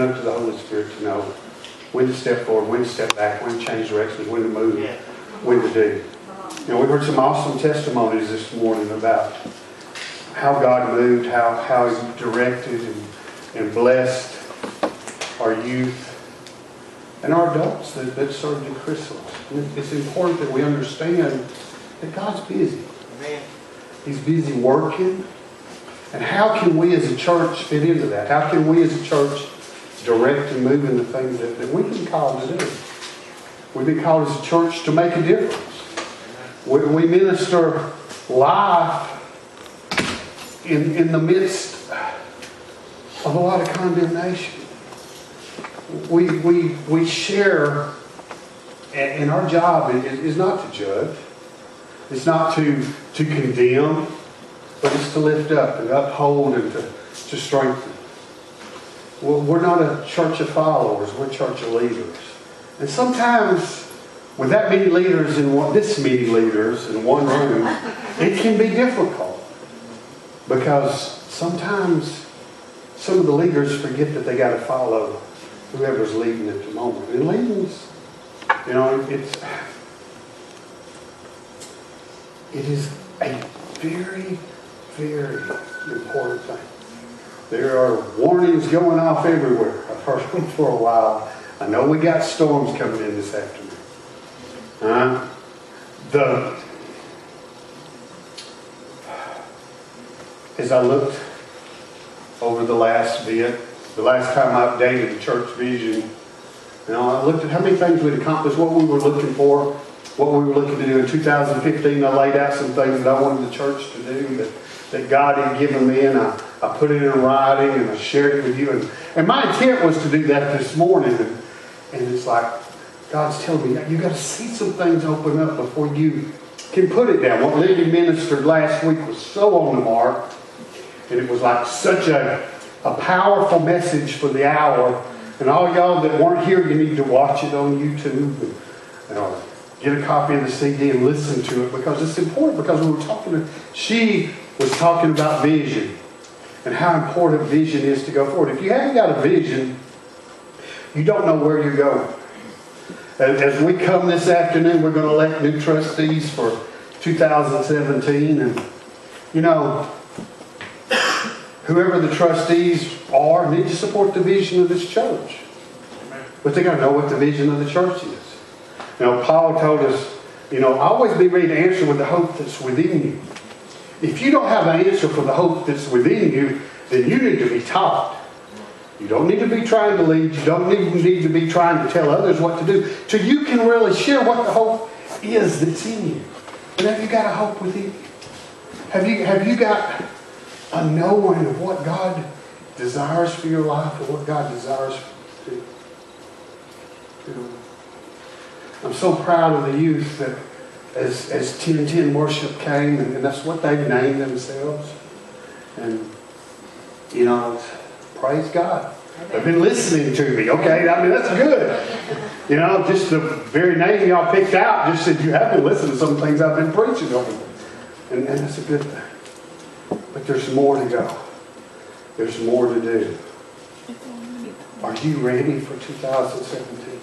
up to the Holy Spirit to know when to step forward, when to step back, when to change directions, when to move, when to do. We heard some awesome testimonies this morning about how God moved, how He directed and blessed our youth and our adults that served in chrysalis. It's important that we understand that God's busy. He's busy working. And how can we as a church fit into that? How can we as a church direct and move in the things that we've been called to do? We've been called as a church to make a difference. We minister life in the midst of a lot of condemnation. We share, and our job is not to judge. It's not to condemn, but it's to lift up and uphold and to strengthen. Well, we're not a church of followers. We're a church of leaders. And sometimes, with that many leaders this many leaders in one room, it can be difficult. Because sometimes some of the leaders forget that they got to follow whoever's leading at the moment. And leading's, it is a very, very important thing. There are warnings going off everywhere. I've heard them for a while. I know we got storms coming in this afternoon. As I looked over the last time I updated the church vision, I looked at how many things we'd accomplished, what we were looking for, what we were looking to do in 2015. I laid out some things that I wanted the church to do that God had given me, and I put it in writing and I shared it with you. And my intent was to do that this morning. And it's like God's telling me, you've got to see some things open up before you can put it down. What Libby ministered last week was so on the mark. And it was like such a powerful message for the hour. And all y'all that weren't here, you need to watch it on YouTube and get a copy of the CD and listen to it, because it's important. Because she was talking about vision and how important vision is to go forward. If you haven't got a vision, you don't know where you're going. As we come this afternoon, we're going to elect new trustees for 2017. And, whoever the trustees are need to support the vision of this church. But they got to know what the vision of the church is. Paul told us, always be ready to answer with the hope that's within you. If you don't have an answer for the hope that's within you, then you need to be taught. You don't need to be trying to lead. You don't need to be trying to tell others what to do. So you can really share what the hope is that's in you. And have you got a hope within you? Have you got a knowing of what God desires for your life and what God desires for you to do? I'm so proud of the youth that as 1010 worship came, and that's what they've named themselves. And, praise God. They've been listening to me. Okay, that's good. Just the very name y'all picked out just said you have been listening to some things I've been preaching over. And that's a good thing. But there's more to go. There's more to do. Are you ready for 2017?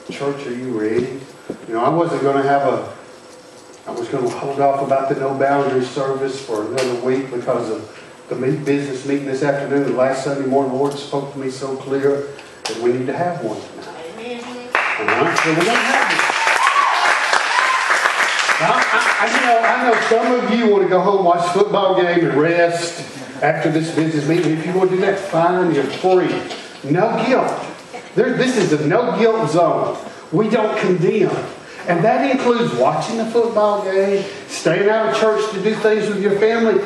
Church, are you ready? I was going to hold off about the No Boundaries service for another week because of the business meeting this afternoon. The last Sunday morning, the Lord spoke to me so clear that we need to have one tonight. So we're going to have it. I know some of you want to go home, watch the football game, and rest after this business meeting. If you want to do that, fine, you're free. No guilt. This is a no guilt zone. We don't condemn. And that includes watching the football game, staying out of church to do things with your family.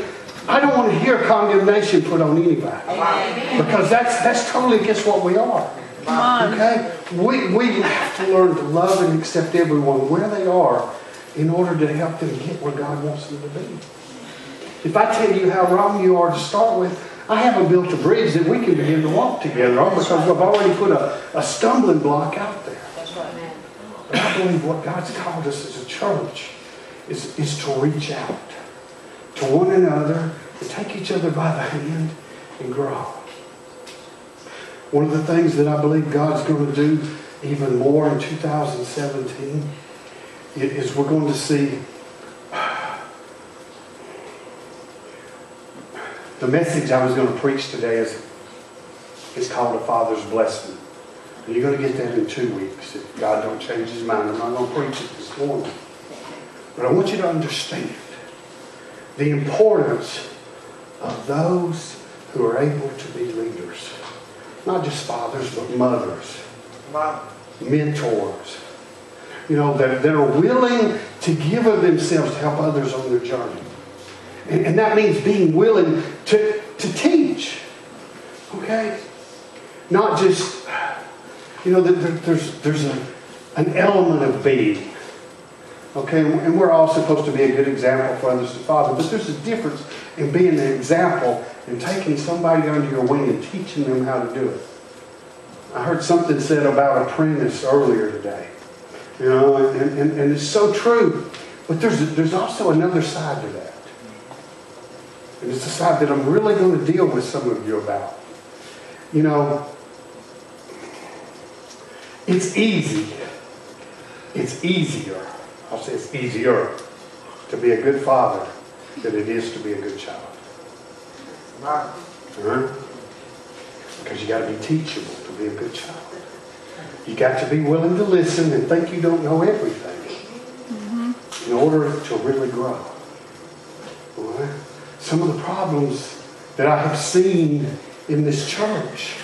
I don't want to hear condemnation put on anybody. Because that's totally against what we are. Okay? We have to learn to love and accept everyone where they are in order to help them get where God wants them to be. If I tell you how wrong you are to start with, I haven't built a bridge that we can begin to walk together on, because we've already put a stumbling block out there. That's right, man. But I believe what God's called us as a church is to reach out to one another, to take each other by the hand and grow. One of the things that I believe God's going to do even more in 2017 is we're going to see the message I was going to preach today is called A Father's Blessing. And you're going to get that in 2 weeks. If God don't change his mind, I'm not going to preach it this morning. But I want you to understand the importance of those who are able to be leaders. Not just fathers, but mothers. Mentors. That are willing to give of themselves to help others on their journey. And that means being willing to teach. Okay? Not just, there's an element of being. Okay? And we're all supposed to be a good example for others to follow. But there's a difference in being an example and taking somebody under your wing and teaching them how to do it. I heard something said about apprentice earlier today. And it's so true. But there's also another side to that. And it's the side that I'm really going to deal with some of you about. It's easy. It's easier. I'll say it's easier to be a good father than it is to be a good child. Right. Because you got to be teachable to be a good child. You got to be willing to listen and think you don't know everything in order to really grow. All right? Some of the problems that I have seen in this church,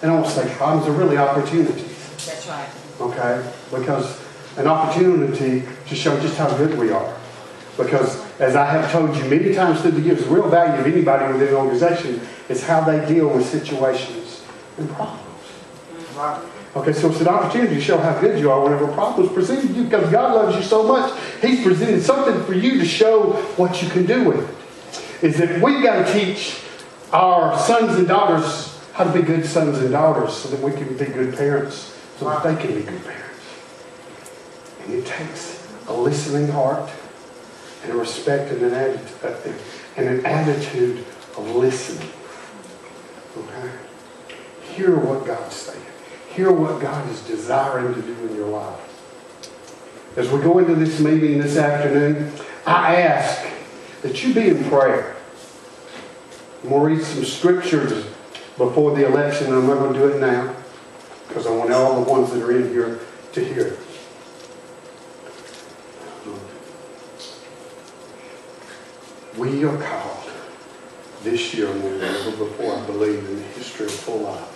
and I won't say problems, are really opportunities. That's right. Okay? Because an opportunity to show just how good we are. Because, as I have told you many times through the years, the real value of anybody within an organization is how they deal with situations and problems. Right. Okay, so it's an opportunity to show how good you are whenever a problem is presented to you, because God loves you so much, He's presented something for you to show what you can do with it. Is that we've got to teach our sons and daughters how to be good sons and daughters so that we can be good parents, so that they can be good parents. And it takes a listening heart and a respect and an attitude of listening. Okay? Hear what God's saying. Hear what God is desiring to do in your life. As we go into this meeting this afternoon, I ask that you be in prayer. I'm going to read some scriptures before the election, and I'm not going to do it now because I want all the ones that are in here to hear it. We are called this year more than ever before, I believe, in the history of full life.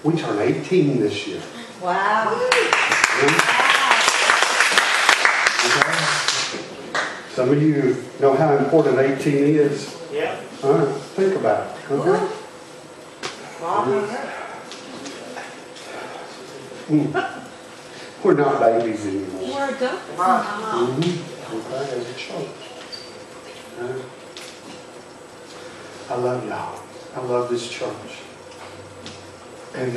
We turn 18 this year. Wow. Okay? Some of you know how important 18 is. Yeah. All right, think about it. Okay? We're not babies anymore. We're adults. Okay, as a church. I love y'all. I love this church. And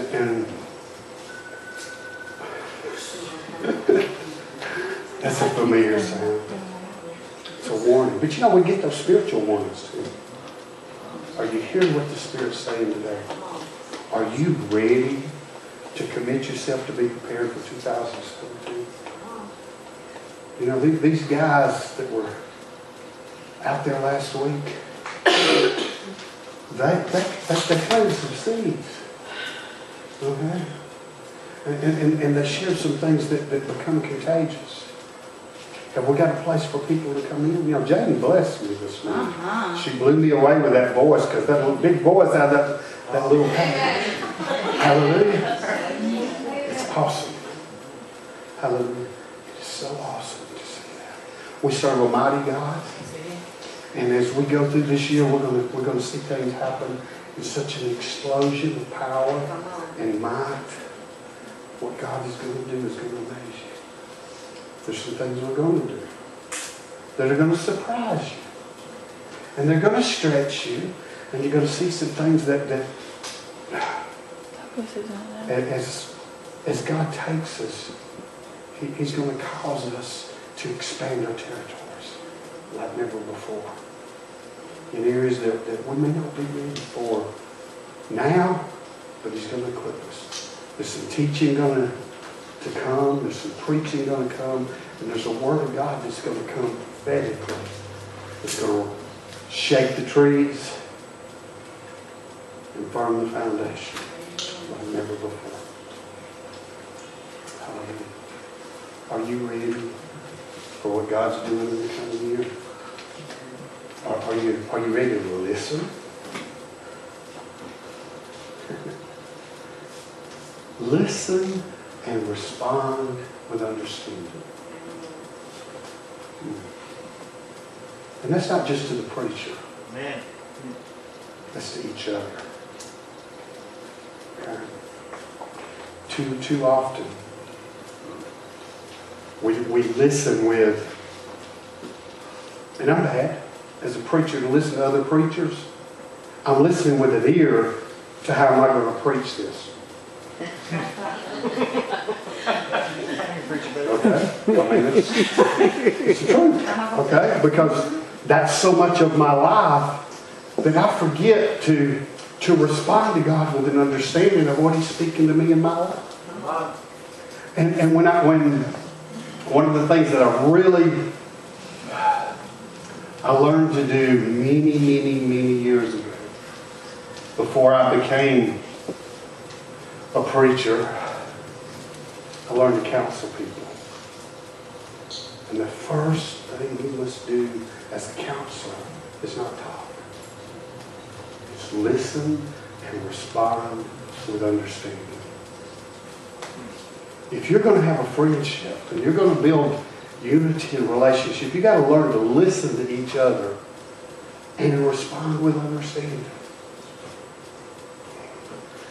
that's a familiar sound. It's a warning. But we get those spiritual warnings too. Are you hearing what the Spirit's saying today? Are you ready to commit yourself to be prepared for 2017? These guys that were out there last week, they planted some seeds. Okay? And they shared some things that become contagious. Have we got a place for people to come in? Jane blessed me this morning. She blew me away with that voice, because that little big voice out of that little package. Hallelujah. It's awesome. Hallelujah. It's so awesome to see that. We serve a mighty God. And as we go through this year, we're going to see things happen in such an explosion of power and might. What God is going to do is going to amaze you. There's some things we're going to do that are going to surprise you. And they're going to stretch you. And you're going to see some things that as God takes us, He's going to cause us to expand our territories like never before. in areas that we may not be ready for now, but He's going to equip us. There's some teaching going to come. There's some preaching going to come. And there's a Word of God that's going to come prophetically. It's going to shake the trees and firm the foundation like never before. Hallelujah. Are you ready for what God's doing in the coming year? Are you ready to listen? Listen and respond with understanding. And that's not just to the preacher. Amen. That's to each other. Okay? Too often, we listen with, and I'm bad as a preacher to listen to other preachers. I'm listening with an ear to how am I going to preach this. Okay? I mean, it's the truth. Okay? Because that's so much of my life that I forget to respond to God with an understanding of what He's speaking to me in my life. And when one of the things that I learned to do many years ago, before I became a preacher, I learned to counsel people. And the first thing we must do as a counselor is not talk. It's listen and respond with understanding. If you're going to have a friendship and you're going to build unity and relationship, you've got to learn to listen to each other and respond with understanding.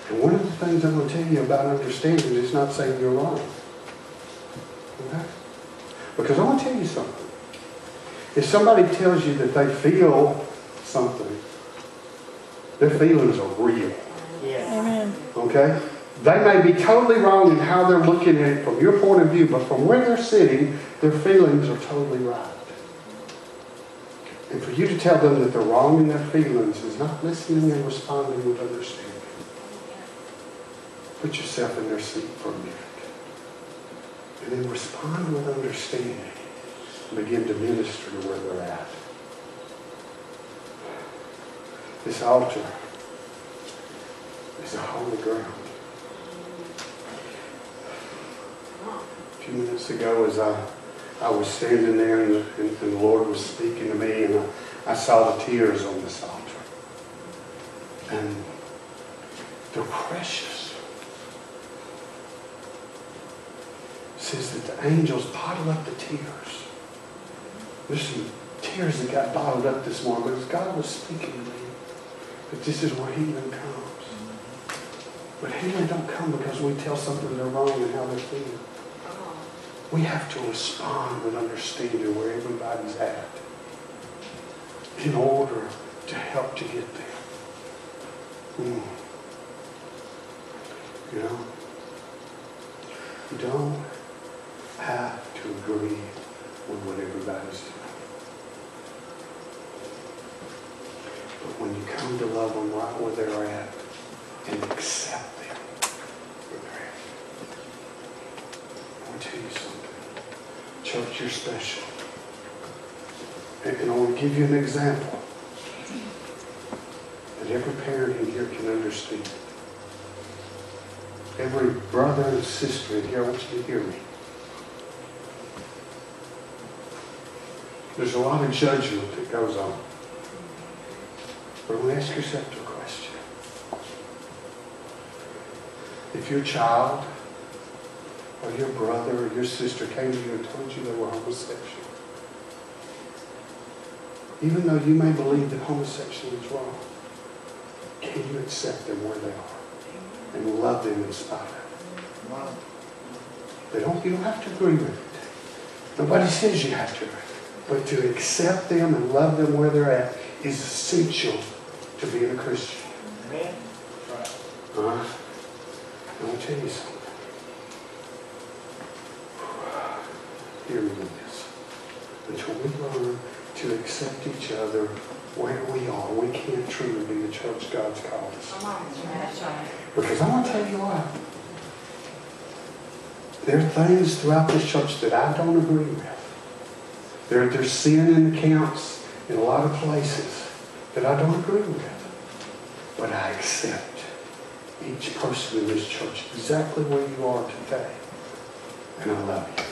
And one of the things I'm going to tell you about understanding is not saying you're wrong. Okay? Because I want to tell you something. If somebody tells you that they feel something, their feelings are real. Yes. Amen. Okay? They may be totally wrong in how they're looking at it from your point of view, but from where they're sitting, their feelings are totally right. And for you to tell them that they're wrong in their feelings is not listening and responding with understanding. Put yourself in their seat for a minute. And then respond with understanding. And begin to minister to where they're at. This altar is a holy ground. A few minutes ago, as I was standing there and the Lord was speaking to me, and I saw the tears on this altar. And they're precious. It says that the angels bottle up the tears. There's some tears that got bottled up this morning, but as God was speaking to me, that this is where healing comes. But healing don't come because we tell something they're wrong and how they're feeling. We have to respond with understanding where everybody's at in order to help to get there. You know, you don't have to agree with what everybody's doing. But when you come to love them right where they're at and accept them where they're at, I want to tell you something. Church, you're special. And I want to give you an example that every parent in here can understand. Every brother and sister in here, I want you to hear me. There's a lot of judgment that goes on. But when you ask yourself a question, if your child or your brother or your sister came to you and told you they were homosexual, even though you may believe that homosexuality is wrong, can you accept them where they are and love them in spite of it? You don't have to agree with it. Nobody says you have to. But to accept them and love them where they're at is essential to being a Christian. Amen. I want to tell you something. Hear me with this. Until we learn to accept accept each other where we are, we can't truly be the church God's called us. That's right. Because I want to tell you what. There are things throughout this church that I don't agree with. There's sin in the camps in a lot of places that I don't agree with. But I accept each person in this church exactly where you are today. And I love you.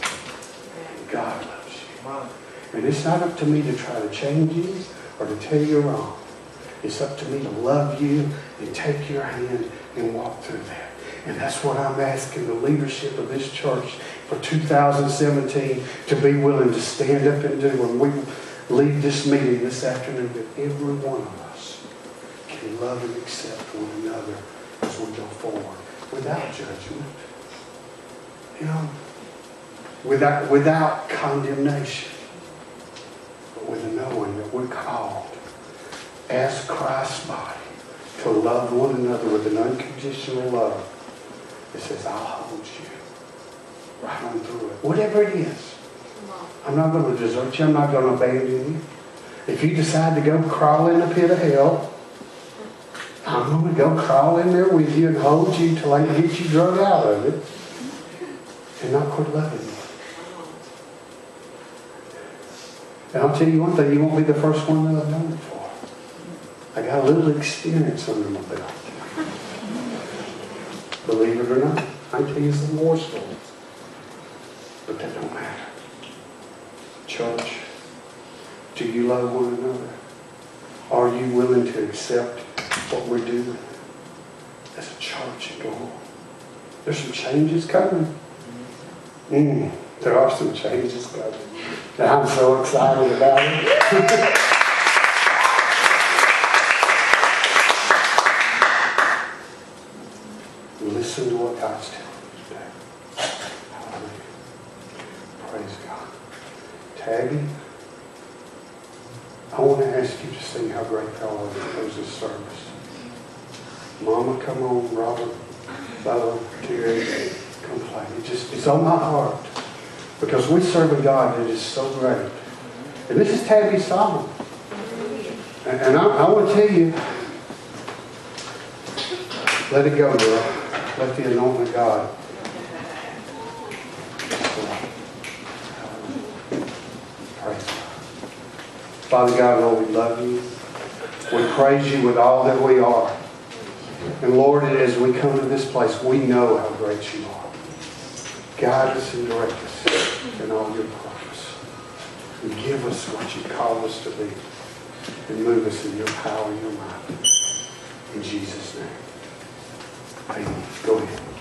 And God loves you. And it's not up to me to try to change you or to tell you wrong. It's up to me to love you and take your hand and walk through that. And that's what I'm asking the leadership of this church for 2017 to be willing to stand up and do when we leave this meeting this afternoon, that every one of us can love and accept one another as we go forward without judgment. You know, without condemnation, but with a knowing that we're called as Christ's body to love one another with an unconditional love. It says, I'll hold you right on through it. Whatever it is. I'm not going to desert you. I'm not going to abandon you. If you decide to go crawl in the pit of hell, I'm going to go crawl in there with you and hold you till I can get you drug out of it and not quit loving you. And I'll tell you one thing, you won't be the first one that I've done it for. I got a little experience under my belt. Believe it or not, I can tell you some more stories. But that don't matter. Church, do you love one another? Are you willing to accept what we're doing as a church and go on? There's some changes coming. There are some changes coming. And I'm so excited about it. Listen to what God's telling you today. Hallelujah. Praise God. Tabby, I want to ask you to sing How Great Thou Art to close this service. Mama, come on. Robert, Bella, Terry, come play. It's on my heart. Because we serve a God that is so great. And this is Tabby's song. And I want to tell you, let it go, girl. Let the anointing of God. Praise God. Father God, Lord, we love you. We praise you with all that we are. And Lord, as we come to this place, we know how great you are. Guide us and direct us in all your purpose. And give us what you call us to be. And move us in your power and your might. In Jesus' name. Amen. Go ahead.